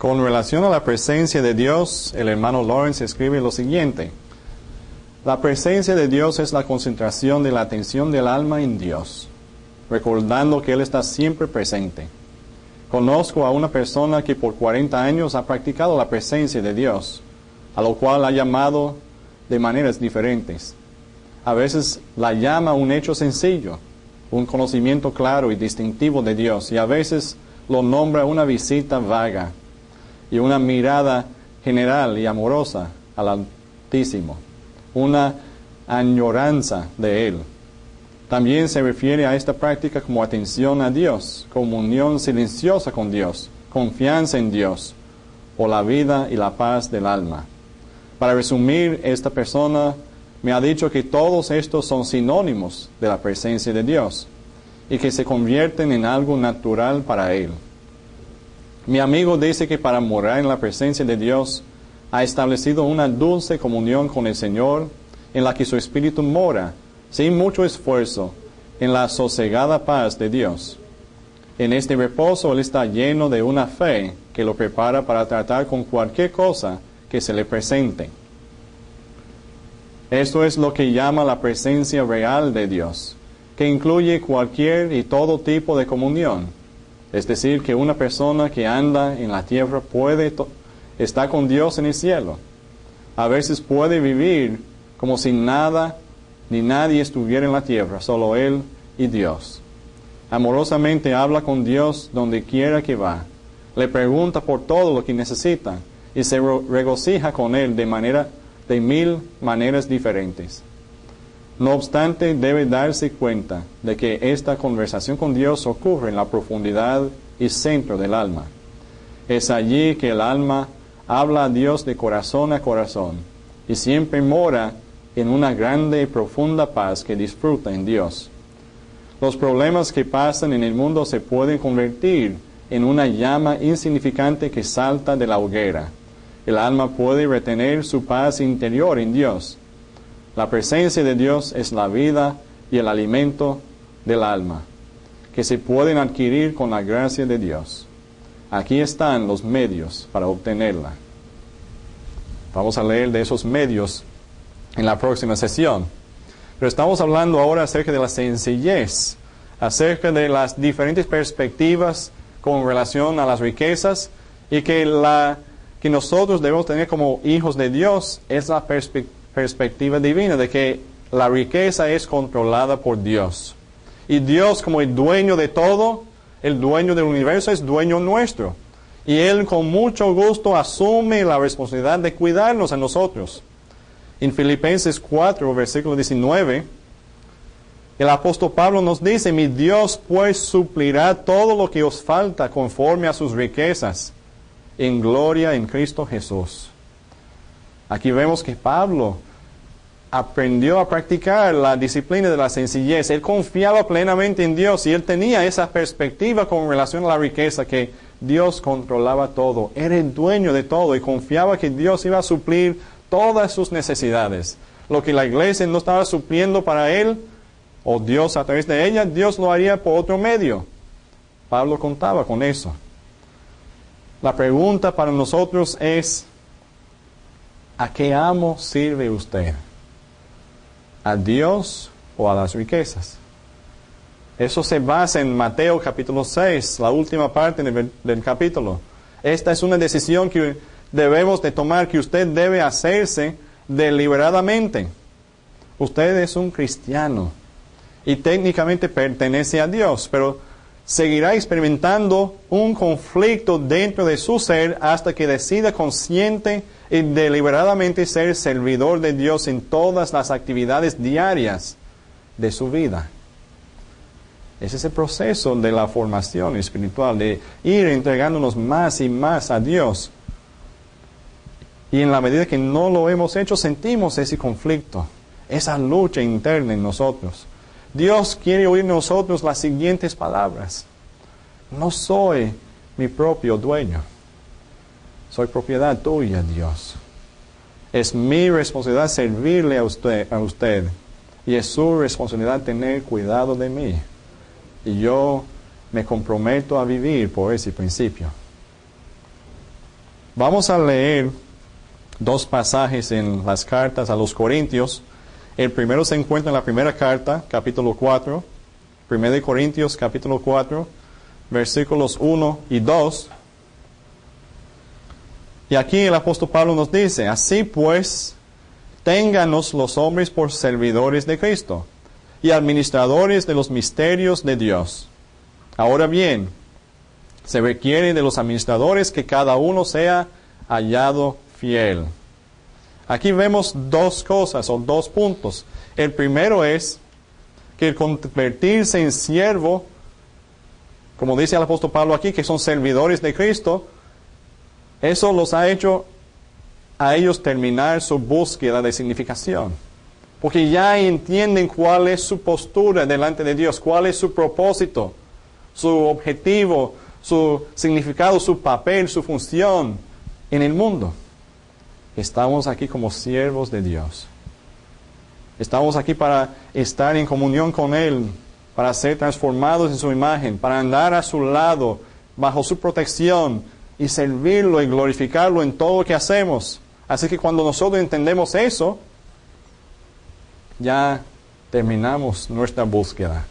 Con relación a la presencia de Dios, el hermano Lawrence escribe lo siguiente: la presencia de Dios es la concentración de la atención del alma en Dios, recordando que Él está siempre presente. Conozco a una persona que por 40 años ha practicado la presencia de Dios, a lo cual ha llamado de maneras diferentes. A veces la llama un hecho sencillo, un conocimiento claro y distintivo de Dios, y a veces lo nombra una visita vaga y una mirada general y amorosa al Altísimo, una añoranza de Él. También se refiere a esta práctica como atención a Dios, comunión silenciosa con Dios, confianza en Dios, o la vida y la paz del alma. Para resumir, esta persona me ha dicho que todos estos son sinónimos de la presencia de Dios y que se convierten en algo natural para Él. Mi amigo dice que para morar en la presencia de Dios ha establecido una dulce comunión con el Señor en la que su espíritu mora, sin mucho esfuerzo, en la sosegada paz de Dios. En este reposo Él está lleno de una fe que lo prepara para tratar con cualquier cosa que se le presente. Esto es lo que llama la presencia real de Dios, que incluye cualquier y todo tipo de comunión. Es decir, que una persona que anda en la tierra puede estar con Dios en el cielo. A veces puede vivir como si nada ni nadie estuviera en la tierra, solo Él y Dios. Amorosamente habla con Dios donde quiera que va. Le pregunta por todo lo que necesita y se regocija con Él de mil maneras diferentes. No obstante, debe darse cuenta de que esta conversación con Dios ocurre en la profundidad y centro del alma. Es allí que el alma habla a Dios de corazón a corazón y siempre mora en una grande y profunda paz que disfruta en Dios. Los problemas que pasan en el mundo se pueden convertir en una llama insignificante que salta de la hoguera. El alma puede retener su paz interior en Dios. La presencia de Dios es la vida y el alimento del alma, que se pueden adquirir con la gracia de Dios. Aquí están los medios para obtenerla. Vamos a leer de esos medios en la próxima sesión. Pero estamos hablando ahora acerca de la sencillez, acerca de las diferentes perspectivas con relación a las riquezas, y que nosotros debemos tener como hijos de Dios es la perspectiva divina, de que la riqueza es controlada por Dios. Y Dios, como el dueño de todo, el dueño del universo, es dueño nuestro. Y Él con mucho gusto asume la responsabilidad de cuidarnos a nosotros. En Filipenses 4, versículo 19, el apóstol Pablo nos dice: mi Dios pues suplirá todo lo que os falta conforme a sus riquezas en gloria en Cristo Jesús. Aquí vemos que Pablo aprendió a practicar la disciplina de la sencillez. Él confiaba plenamente en Dios y él tenía esa perspectiva con relación a la riqueza, que Dios controlaba todo, era el dueño de todo y confiaba que Dios iba a suplir todas sus necesidades. Lo que la iglesia no estaba supliendo para él, o Dios a través de ella, Dios lo haría por otro medio. Pablo contaba con eso. La pregunta para nosotros es: ¿a qué amo sirve usted? ¿A Dios o a las riquezas? Eso se basa en Mateo capítulo 6, la última parte del capítulo. Esta es una decisión que debemos de tomar, que usted debe hacerse deliberadamente. Usted es un cristiano y técnicamente pertenece a Dios, pero seguirá experimentando un conflicto dentro de su ser hasta que decida consciente y deliberadamente ser servidor de Dios en todas las actividades diarias de su vida. Ese es el proceso de la formación espiritual, de ir entregándonos más y más a Dios. Y en la medida que no lo hemos hecho, sentimos ese conflicto, esa lucha interna en nosotros. Dios quiere oír de nosotros las siguientes palabras: no soy mi propio dueño, soy propiedad tuya, Dios. Es mi responsabilidad servirle a usted y es su responsabilidad tener cuidado de mí. Y yo me comprometo a vivir por ese principio. Vamos a leer dos pasajes en las cartas a los Corintios. El primero se encuentra en la primera carta, capítulo 4, 1 Corintios, capítulo 4, versículos 1 y 2. Y aquí el apóstol Pablo nos dice: así pues, ténganos los hombres por servidores de Cristo y administradores de los misterios de Dios. Ahora bien, se requiere de los administradores que cada uno sea hallado fiel. Aquí vemos dos cosas o dos puntos. El primero es que el convertirse en siervo, como dice el apóstol Pablo aquí, que son servidores de Cristo, eso los ha hecho a ellos terminar su búsqueda de significación. Porque ya entienden cuál es su postura delante de Dios, cuál es su propósito, su objetivo, su significado, su papel, su función en el mundo. Estamos aquí como siervos de Dios. Estamos aquí para estar en comunión con Él, para ser transformados en su imagen, para andar a su lado, bajo su protección, y servirlo y glorificarlo en todo lo que hacemos. Así que cuando nosotros entendemos eso, ya terminamos nuestra búsqueda.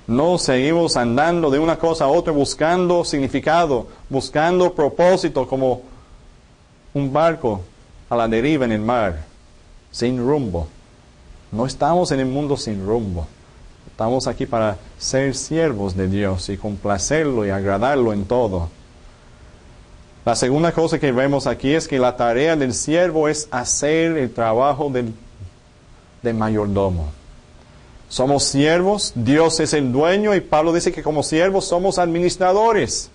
No seguimos andando de una cosa a otra buscando significado, buscando propósito, como un barco a la deriva en el mar, sin rumbo. No estamos en el mundo sin rumbo. Estamos aquí para ser siervos de Dios y complacerlo y agradarlo en todo. La segunda cosa que vemos aquí es que la tarea del siervo es hacer el trabajo de mayordomo. Somos siervos, Dios es el dueño, y Pablo dice que como siervos somos administradores.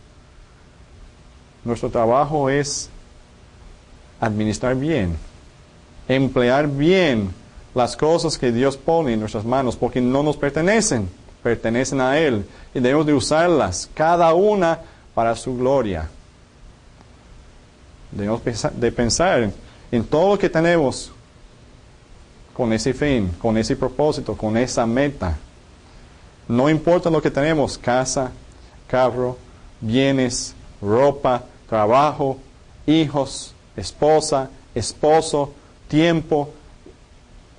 Nuestro trabajo es administrar bien, emplear bien las cosas que Dios pone en nuestras manos, porque no nos pertenecen, pertenecen a Él, y debemos de usarlas, cada una para su gloria. Debemos de pensar en todo lo que tenemos con ese fin, con ese propósito, con esa meta. No importa lo que tenemos: casa, carro, bienes, ropa, trabajo, hijos, esposa, esposo, tiempo,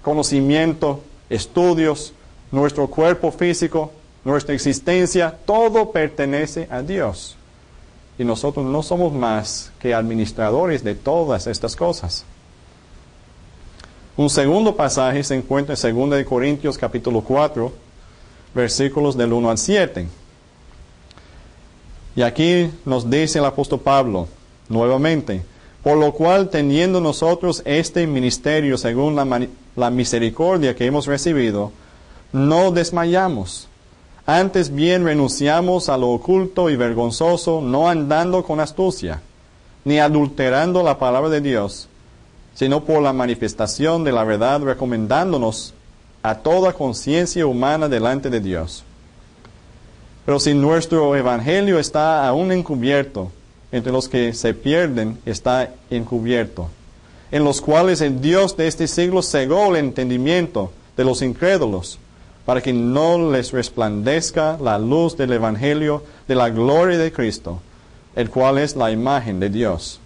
conocimiento, estudios, nuestro cuerpo físico, nuestra existencia, todo pertenece a Dios. Y nosotros no somos más que administradores de todas estas cosas. Un segundo pasaje se encuentra en 2 Corintios capítulo 4, versículos del 1 al 7. Y aquí nos dice el apóstol Pablo, nuevamente: por lo cual, teniendo nosotros este ministerio según la misericordia que hemos recibido, no desmayamos. Antes bien renunciamos a lo oculto y vergonzoso, no andando con astucia, ni adulterando la palabra de Dios, sino por la manifestación de la verdad, recomendándonos a toda conciencia humana delante de Dios. Pero si nuestro evangelio está aún encubierto, entre los que se pierden está encubierto, en los cuales el Dios de este siglo cegó el entendimiento de los incrédulos, para que no les resplandezca la luz del evangelio de la gloria de Cristo, el cual es la imagen de Dios.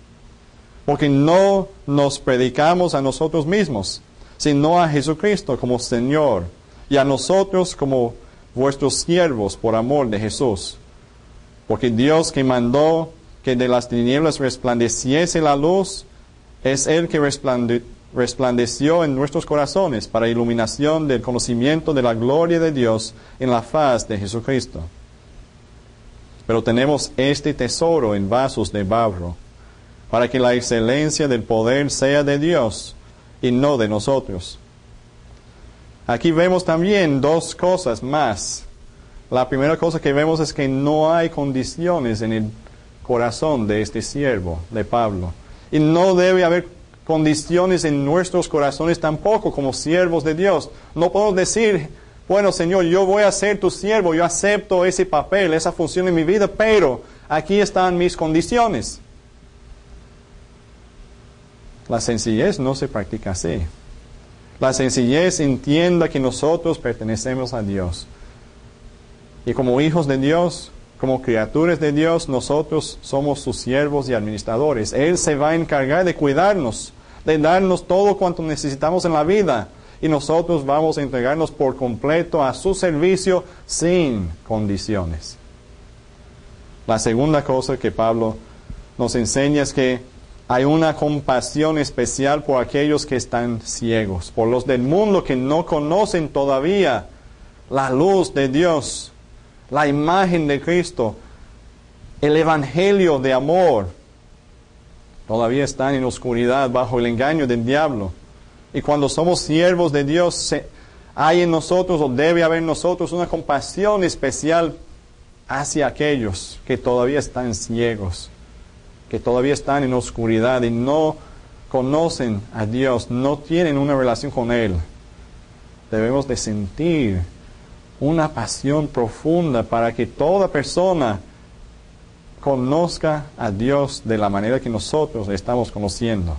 Porque no nos predicamos a nosotros mismos, sino a Jesucristo como Señor, y a nosotros como vuestros siervos por amor de Jesús. Porque Dios, que mandó que de las tinieblas resplandeciese la luz, es el que resplandeció en nuestros corazones para iluminación del conocimiento de la gloria de Dios en la faz de Jesucristo. Pero tenemos este tesoro en vasos de barro, para que la excelencia del poder sea de Dios y no de nosotros. Aquí vemos también dos cosas más. La primera cosa que vemos es que no hay condiciones en el corazón de este siervo de Pablo. Y no debe haber condiciones en nuestros corazones tampoco como siervos de Dios. No podemos decir: bueno, Señor, yo voy a ser tu siervo, yo acepto ese papel, esa función en mi vida, pero aquí están mis condiciones. La sencillez no se practica así. La sencillez entienda que nosotros pertenecemos a Dios. Y como hijos de Dios, Como criaturas de Dios, nosotros somos sus siervos y administradores. Él se va a encargar de cuidarnos, de darnos todo cuanto necesitamos en la vida. Y nosotros vamos a entregarnos por completo a su servicio sin condiciones. La segunda cosa que Pablo nos enseña es que hay una compasión especial por aquellos que están ciegos, por los del mundo que no conocen todavía la luz de Dios, la imagen de Cristo, el evangelio de amor. Todavía están en oscuridad bajo el engaño del diablo. Y cuando somos siervos de Dios, hay en nosotros o debe haber en nosotros una compasión especial hacia aquellos que todavía están ciegos, que todavía están en oscuridad y no conocen a Dios, no tienen una relación con Él. Debemos de sentir una pasión profunda para que toda persona conozca a Dios de la manera que nosotros estamos conociendo.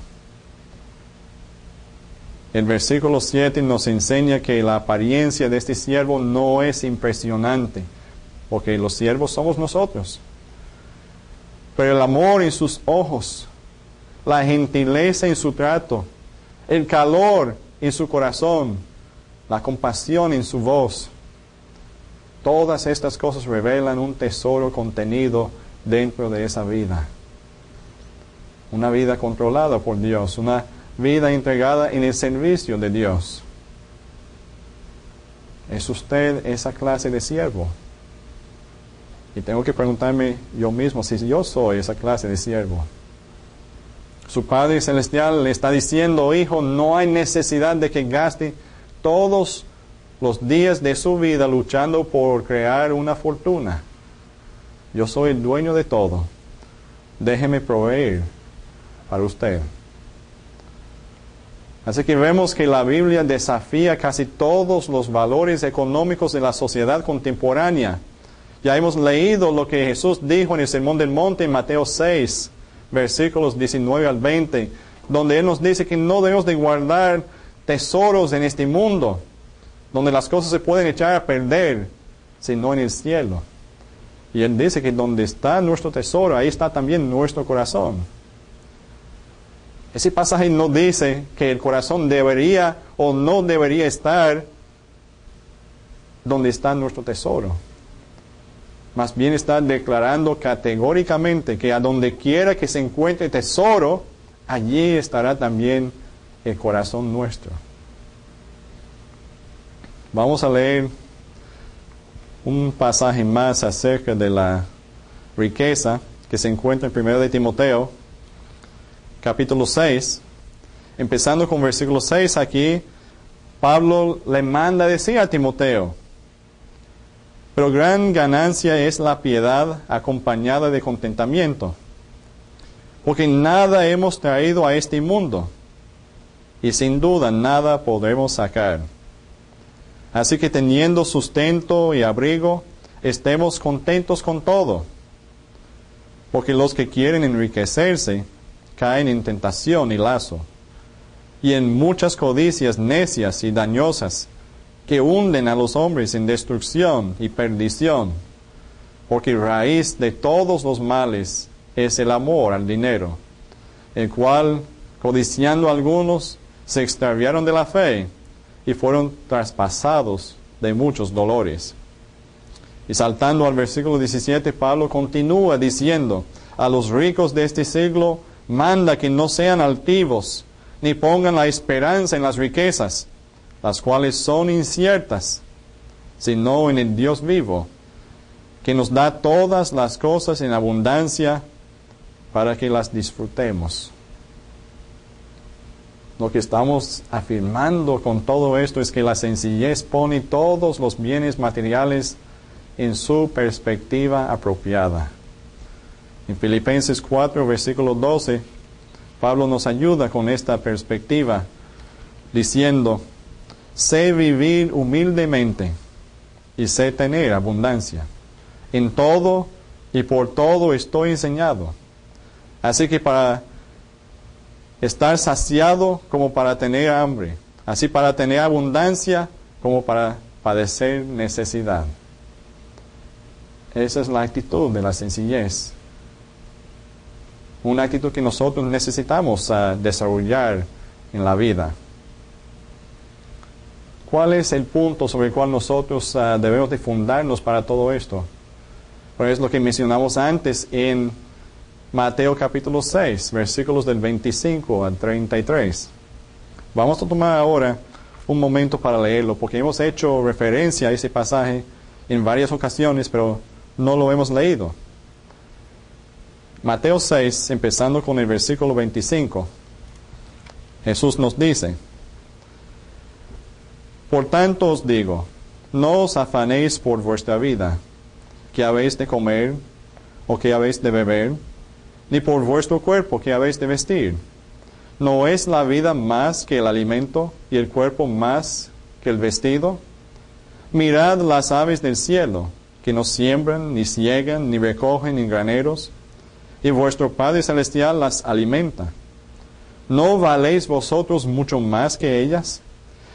El versículo 7 nos enseña que la apariencia de este siervo no es impresionante, porque los siervos somos nosotros. Pero el amor en sus ojos, la gentileza en su trato, el calor en su corazón, la compasión en su voz, todas estas cosas revelan un tesoro contenido dentro de esa vida. Una vida controlada por Dios, una vida entregada en el servicio de Dios. ¿Es usted esa clase de siervo? Y tengo que preguntarme yo mismo si yo soy esa clase de siervo. Su Padre Celestial le está diciendo: hijo, no hay necesidad de que gaste todos los días de su vida luchando por crear una fortuna. Yo soy el dueño de todo. Déjeme proveer para usted. Así que vemos que la Biblia desafía casi todos los valores económicos de la sociedad contemporánea. Ya hemos leído lo que Jesús dijo en el Sermón del Monte en Mateo 6, versículos 19 al 20, donde Él nos dice que no debemos de guardar tesoros en este mundo, donde las cosas se pueden echar a perder, sino en el cielo. Y Él dice que donde está nuestro tesoro, ahí está también nuestro corazón. Ese pasaje no dice que el corazón debería o no debería estar donde está nuestro tesoro. Más bien está declarando categóricamente que a donde quiera que se encuentre tesoro, allí estará también el corazón nuestro. Vamos a leer un pasaje más acerca de la riqueza que se encuentra en 1 de Timoteo, capítulo 6. Empezando con versículo 6, aquí Pablo le manda decir a Timoteo: pero gran ganancia es la piedad acompañada de contentamiento, porque nada hemos traído a este mundo, y sin duda nada podremos sacar. Así que teniendo sustento y abrigo, estemos contentos con todo, porque los que quieren enriquecerse caen en tentación y lazo, y en muchas codicias necias y dañosas, que hunden a los hombres en destrucción y perdición, porque raíz de todos los males es el amor al dinero, el cual, codiciando algunos, se extraviaron de la fe y fueron traspasados de muchos dolores. Y saltando al versículo 17, Pablo continúa diciendo: a los ricos de este siglo manda que no sean altivos, ni pongan la esperanza en las riquezas, las cuales son inciertas, sino en el Dios vivo, que nos da todas las cosas en abundancia para que las disfrutemos. Lo que estamos afirmando con todo esto es que la sencillez pone todos los bienes materiales en su perspectiva apropiada. En Filipenses 4, versículo 12, Pablo nos ayuda con esta perspectiva, diciendo: sé vivir humildemente y sé tener abundancia. En todo y por todo estoy enseñado. Así que para estar saciado como para tener hambre, así para tener abundancia como para padecer necesidad. Esa es la actitud de la sencillez. Una actitud que nosotros necesitamos desarrollar en la vida. ¿Cuál es el punto sobre el cual nosotros debemos de fundarnos para todo esto? Pues es lo que mencionamos antes en Mateo capítulo 6, versículos del 25 al 33. Vamos a tomar ahora un momento para leerlo, porque hemos hecho referencia a ese pasaje en varias ocasiones, pero no lo hemos leído. Mateo 6, empezando con el versículo 25. Jesús nos dice: Por tanto os digo, no os afanéis por vuestra vida, que habéis de comer, o que habéis de beber, ni por vuestro cuerpo, que habéis de vestir. ¿No es la vida más que el alimento, y el cuerpo más que el vestido? Mirad las aves del cielo, que no siembran, ni siegan, ni recogen en graneros, y vuestro Padre Celestial las alimenta. ¿No valéis vosotros mucho más que ellas?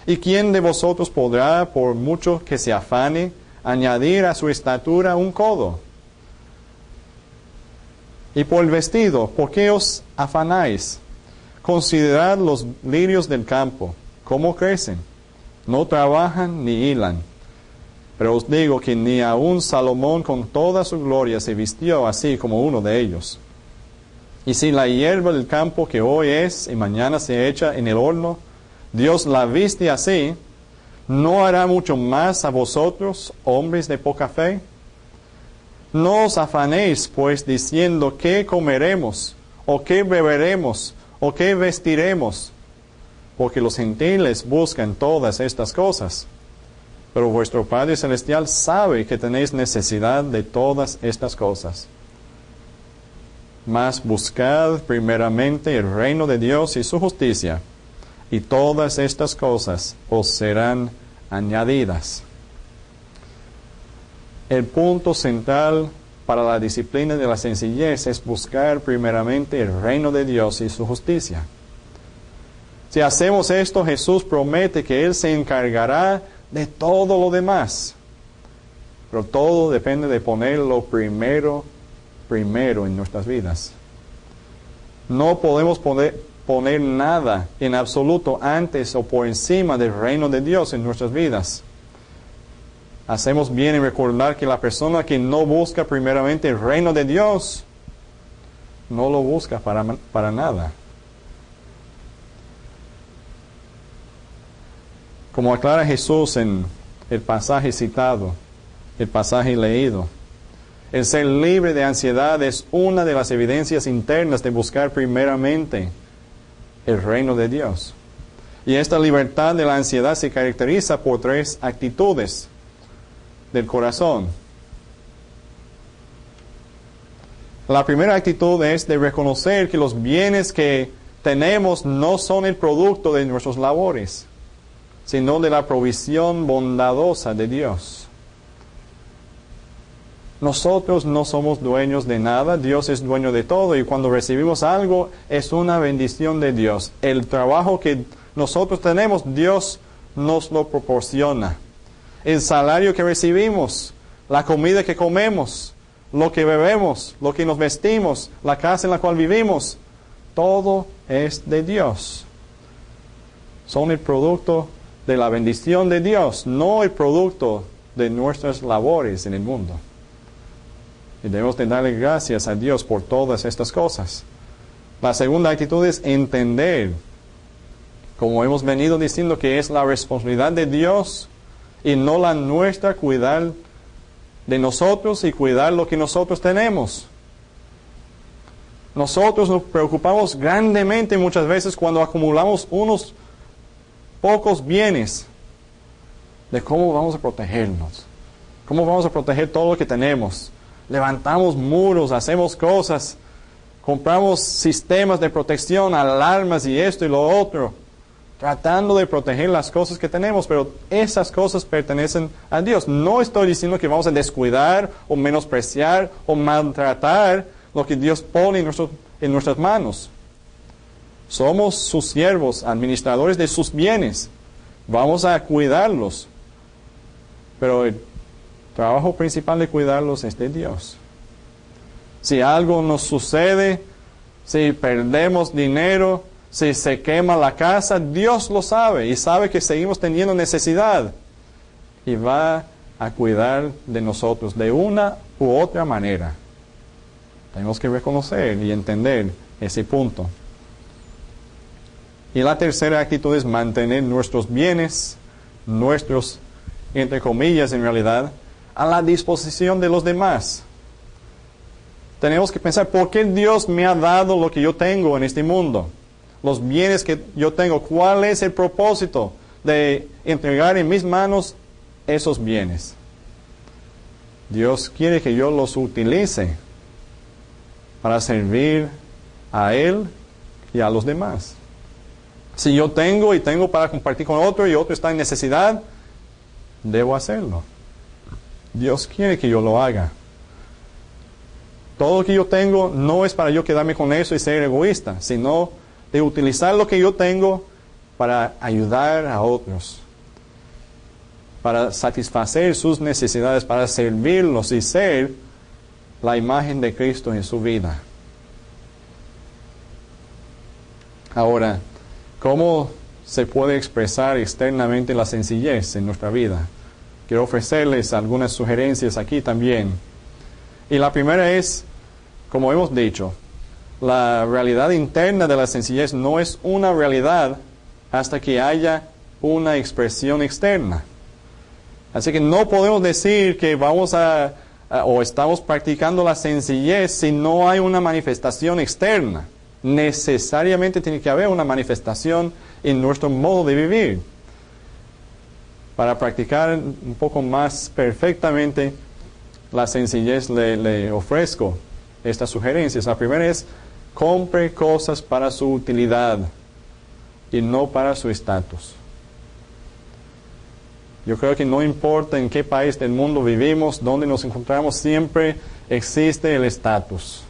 ¿Y quién de vosotros podrá, por mucho que se afane, añadir a su estatura un codo? Y por el vestido, ¿por qué os afanáis? Considerad los lirios del campo, cómo crecen. No trabajan ni hilan. Pero os digo que ni aun Salomón con toda su gloria se vistió así como uno de ellos. Y si la hierba del campo que hoy es y mañana se echa en el horno, Dios la viste así, ¿no hará mucho más a vosotros, hombres de poca fe? No os afanéis, pues, diciendo qué comeremos, o qué beberemos, o qué vestiremos, porque los gentiles buscan todas estas cosas. Pero vuestro Padre Celestial sabe que tenéis necesidad de todas estas cosas. Mas buscad primeramente el reino de Dios y su justicia, y todas estas cosas os serán añadidas. El punto central para la disciplina de la sencillez es buscar primeramente el reino de Dios y su justicia. Si hacemos esto, Jesús promete que Él se encargará de todo lo demás. Pero todo depende de ponerlo primero en nuestras vidas. No podemos poner nada en absoluto antes o por encima del reino de Dios en nuestras vidas. Hacemos bien en recordar que la persona que no busca primeramente el reino de Dios, no lo busca para nada. Como aclara Jesús en el pasaje citado, el pasaje leído, el ser libre de ansiedad es una de las evidencias internas de buscar primeramente el reino de Dios. Y esta libertad de la ansiedad se caracteriza por 3 actitudes del corazón. La primera actitud es de reconocer que los bienes que tenemos no son el producto de nuestras labores, sino de la provisión bondadosa de Dios. Nosotros no somos dueños de nada, Dios es dueño de todo, y cuando recibimos algo es una bendición de Dios. El trabajo que nosotros tenemos, Dios nos lo proporciona. El salario que recibimos, la comida que comemos, lo que bebemos, lo que nos vestimos, la casa en la cual vivimos, todo es de Dios. Son el producto de la bendición de Dios, no el producto de nuestras labores en el mundo. Y debemos de darle gracias a Dios por todas estas cosas. La segunda actitud es entender, como hemos venido diciendo, que es la responsabilidad de Dios y no la nuestra cuidar de nosotros y cuidar lo que nosotros tenemos. Nosotros nos preocupamos grandemente muchas veces cuando acumulamos unos pocos bienes de cómo vamos a protegernos, cómo vamos a proteger todo lo que tenemos. Levantamos muros, hacemos cosas, compramos sistemas de protección, alarmas y esto y lo otro, tratando de proteger las cosas que tenemos, pero esas cosas pertenecen a Dios. No estoy diciendo que vamos a descuidar o menospreciar o maltratar lo que Dios pone en nuestras manos. Somos sus siervos, administradores de sus bienes. Vamos a cuidarlos. Pero el trabajo principal de cuidarlos es de Dios. Si algo nos sucede, si perdemos dinero, si se quema la casa, Dios lo sabe y sabe que seguimos teniendo necesidad y va a cuidar de nosotros de una u otra manera. Tenemos que reconocer y entender ese punto. Y la tercera actitud es mantener nuestros bienes, nuestros, entre comillas en realidad, a la disposición de los demás. Tenemos que pensar, ¿por qué Dios me ha dado lo que yo tengo en este mundo? Los bienes que yo tengo, ¿cuál es el propósito de entregar en mis manos esos bienes? Dios quiere que yo los utilice para servir a Él y a los demás. Si yo tengo y tengo para compartir con otro y otro está en necesidad, debo hacerlo. Dios quiere que yo lo haga. Todo lo que yo tengo no es para yo quedarme con eso y ser egoísta, sino de utilizar lo que yo tengo para ayudar a otros, para satisfacer sus necesidades, para servirlos y ser la imagen de Cristo en su vida. Ahora, ¿cómo se puede expresar externamente la sencillez en nuestra vida? Quiero ofrecerles algunas sugerencias aquí también. Y la primera es, como hemos dicho, la realidad interna de la sencillez no es una realidad hasta que haya una expresión externa. Así que no podemos decir que vamos o estamos practicando la sencillez si no hay una manifestación externa. Necesariamente tiene que haber una manifestación en nuestro modo de vivir. Para practicar un poco más perfectamente la sencillez le ofrezco estas sugerencias. La primera es, compre cosas para su utilidad y no para su estatus. Yo creo que no importa en qué país del mundo vivimos, donde nos encontramos, siempre existe el estatus,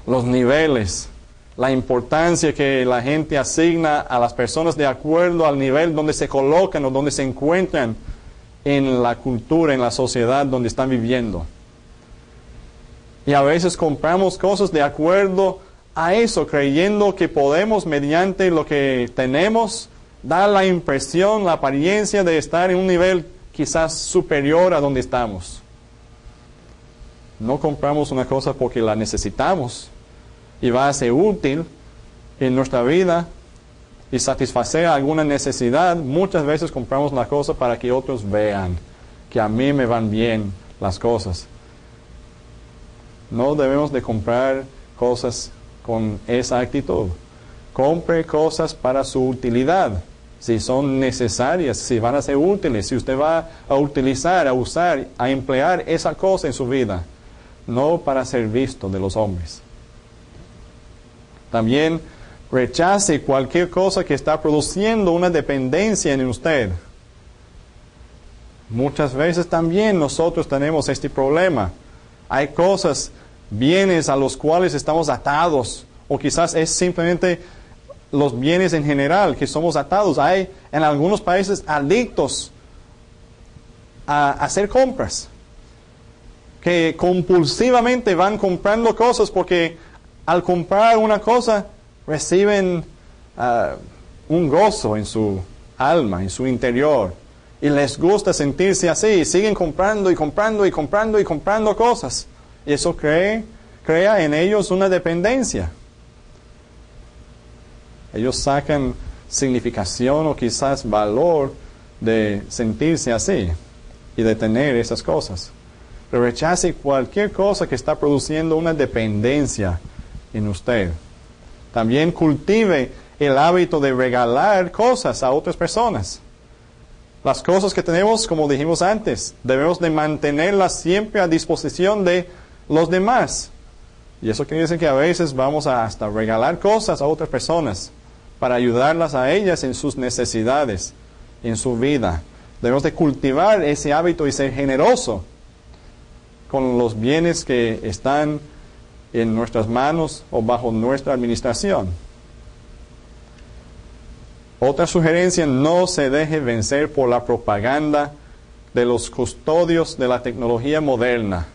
los niveles, la importancia que la gente asigna a las personas de acuerdo al nivel donde se colocan o donde se encuentran en la cultura, en la sociedad donde están viviendo. Y a veces compramos cosas de acuerdo a eso, creyendo que podemos, mediante lo que tenemos, dar la impresión, la apariencia de estar en un nivel quizás superior a donde estamos. No compramos una cosa porque la necesitamos y va a ser útil en nuestra vida y satisfacer alguna necesidad. Muchas veces compramos la cosa para que otros vean que a mí me van bien las cosas. No debemos de comprar cosas con esa actitud. Compre cosas para su utilidad, si son necesarias, si van a ser útiles, si usted va a utilizar, a usar, a emplear esa cosa en su vida, no para ser visto de los hombres. También rechace cualquier cosa que está produciendo una dependencia en usted. Muchas veces también nosotros tenemos este problema. Hay cosas, bienes a los cuales estamos atados, o quizás es simplemente los bienes en general que somos atados. Hay en algunos países adictos a hacer compras, que compulsivamente van comprando cosas porque al comprar una cosa reciben un gozo en su alma, en su interior, y les gusta sentirse así, y siguen comprando y comprando y comprando y comprando cosas. Y eso crea en ellos una dependencia. Ellos sacan significación o quizás valor de sentirse así y de tener esas cosas. Pero rechace cualquier cosa que está produciendo una dependencia en usted. También cultive el hábito de regalar cosas a otras personas. Las cosas que tenemos, como dijimos antes, debemos de mantenerlas siempre a disposición de los demás. Y eso quiere decir que a veces vamos a hasta regalar cosas a otras personas para ayudarlas a ellas en sus necesidades, en su vida. Debemos de cultivar ese hábito y ser generoso con los bienes que están en nuestras manos o bajo nuestra administración. Otra sugerencia, no se deje vencer por la propaganda de los custodios de la tecnología moderna.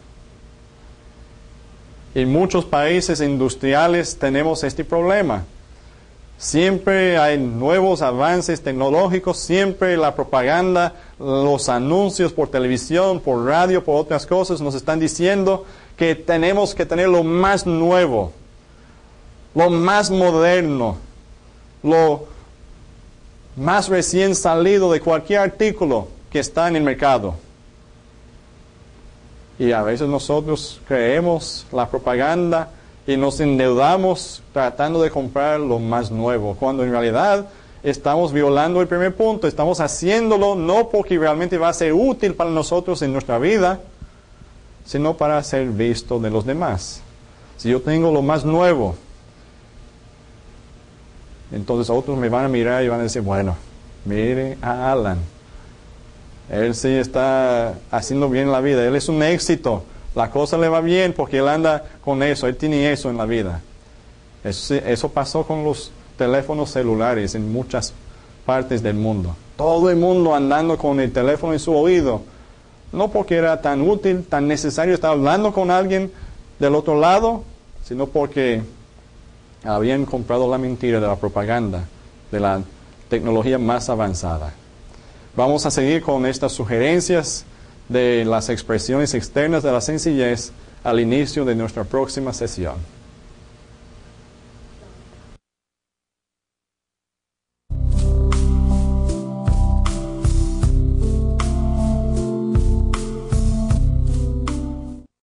En muchos países industriales tenemos este problema. Siempre hay nuevos avances tecnológicos, siempre la propaganda, los anuncios por televisión, por radio, por otras cosas, nos están diciendo que tenemos que tener lo más nuevo, lo más moderno, lo más recién salido de cualquier artículo que está en el mercado. Y a veces nosotros creemos la propaganda y nos endeudamos tratando de comprar lo más nuevo, cuando en realidad estamos violando el primer punto. Estamos haciéndolo no porque realmente va a ser útil para nosotros en nuestra vida, sino para ser visto de los demás. Si yo tengo lo más nuevo, entonces otros me van a mirar y van a decir, bueno, mire a Alan. Él sí está haciendo bien la vida, él es un éxito. La cosa le va bien porque él anda con eso, él tiene eso en la vida. Eso pasó con los teléfonos celulares en muchas partes del mundo. Todo el mundo andando con el teléfono en su oído. No porque era tan útil, tan necesario estar hablando con alguien del otro lado, sino porque habían comprado la mentira de la propaganda, de la tecnología más avanzada. Vamos a seguir con estas sugerencias de las expresiones externas de la sencillez al inicio de nuestra próxima sesión.